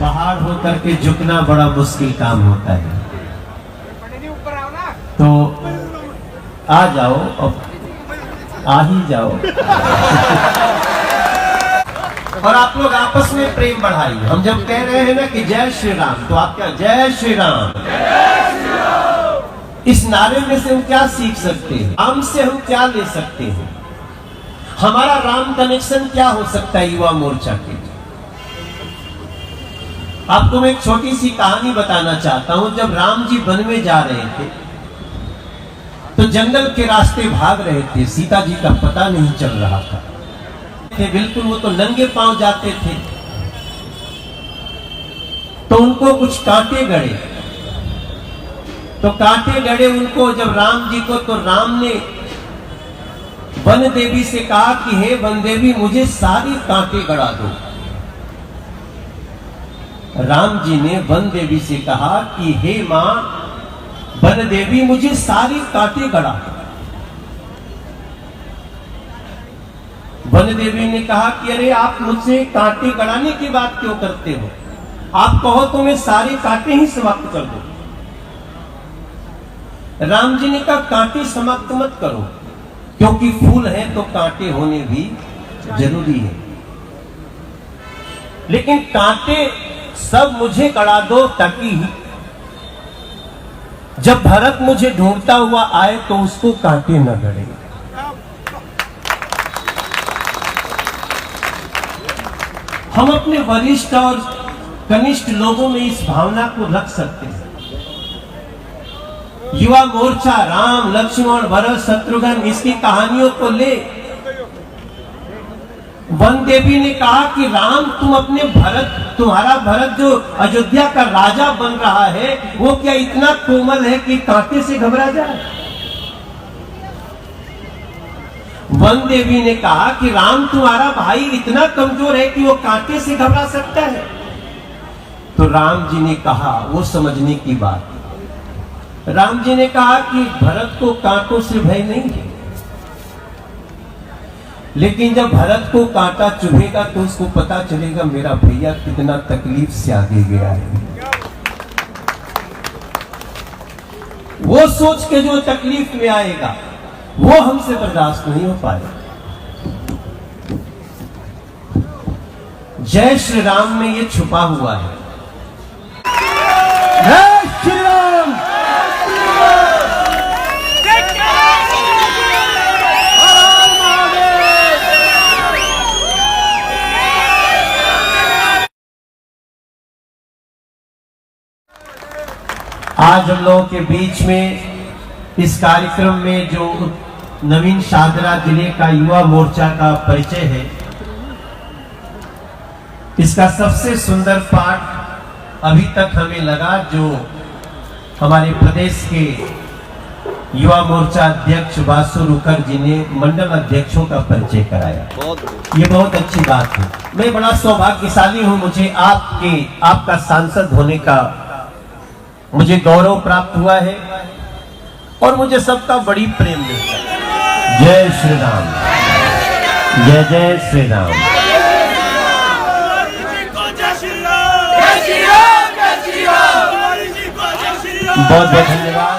पहाड़ होकर के झुकना बड़ा मुश्किल काम होता है। तो आ जाओ, अब आ ही जाओ और आप लोग आपस में प्रेम बढ़ाइए। हम जब कह रहे हैं ना कि जय श्री राम, तो आप क्या जय श्री राम, इस नारे में से हम क्या सीख सकते हैं? राम से हम क्या ले सकते हैं? हमारा राम कनेक्शन क्या हो सकता है युवा मोर्चा के? आपको मैं एक छोटी सी कहानी बताना चाहता हूं। जब राम जी वन में जा रहे थे तो जंगल के रास्ते भाग रहे थे, सीता जी का पता नहीं चल रहा था। बिल्कुल वो तो नंगे पांव जाते थे, तो उनको कुछ कांटे गड़े, तो कांटे गड़े उनको जब राम जी को, तो राम ने वन देवी से कहा कि हे वन देवी, मुझे सारी कांटे गड़ा दो। राम जी ने वन देवी से कहा कि हे मां वन देवी, मुझे सारी कांटे गड़ा दो। वन देवी ने कहा कि अरे आप मुझसे कांटे गड़ाने की बात क्यों करते हो? आप कहो तो मैं सारे कांटे ही समाप्त कर दूं। राम जी ने कहा कांटे समाप्त मत करो, क्योंकि फूल है तो कांटे होने भी जरूरी है, लेकिन कांटे सब मुझे गड़ा दो, ताकि जब भरत मुझे ढूंढता हुआ आए तो उसको कांटे न गड़े। हम अपने वरिष्ठ और कनिष्ठ लोगों में इस भावना को रख सकते हैं। युवा मोर्चा राम लक्ष्मण भरत शत्रुघ्न इसकी कहानियों को ले। वन देवी ने कहा कि राम तुम अपने भरत, तुम्हारा भरत जो अयोध्या का राजा बन रहा है, वो क्या इतना कोमल है कि कांटे से घबरा जाए? वन देवी ने कहा कि राम तुम्हारा भाई इतना कमजोर है कि वो कांटे से घबरा सकता है। तो राम जी ने कहा, वो समझने की बात, राम जी ने कहा कि भरत को कांटों से भय नहीं है, लेकिन जब भरत को कांटा चुभेगा तो उसको पता चलेगा मेरा भैया कितना तकलीफ से आगे गया है। वो सोच के जो तकलीफ में आएगा वो हमसे बर्दाश्त नहीं हो पाएगा। जय श्री राम में ये छुपा हुआ है। जय श्री राम। आज हम लोगों के बीच में इस कार्यक्रम में जो नवीन शाहदरा जिले का युवा मोर्चा का परिचय है, इसका सबसे सुंदर पाठ अभी तक हमें लगा जो हमारे प्रदेश के युवा मोर्चा अध्यक्ष वासु रुकर जी ने मंडल अध्यक्षों का परिचय कराया। ये बहुत अच्छी बात है। मैं बड़ा सौभाग्यशाली हूं, मुझे आपका सांसद होने का मुझे गौरव प्राप्त हुआ है और मुझे सबका बड़ी प्रेम मिलता है। जय श्री राम, जय जय श्री राम। बहुत बहुत धन्यवाद।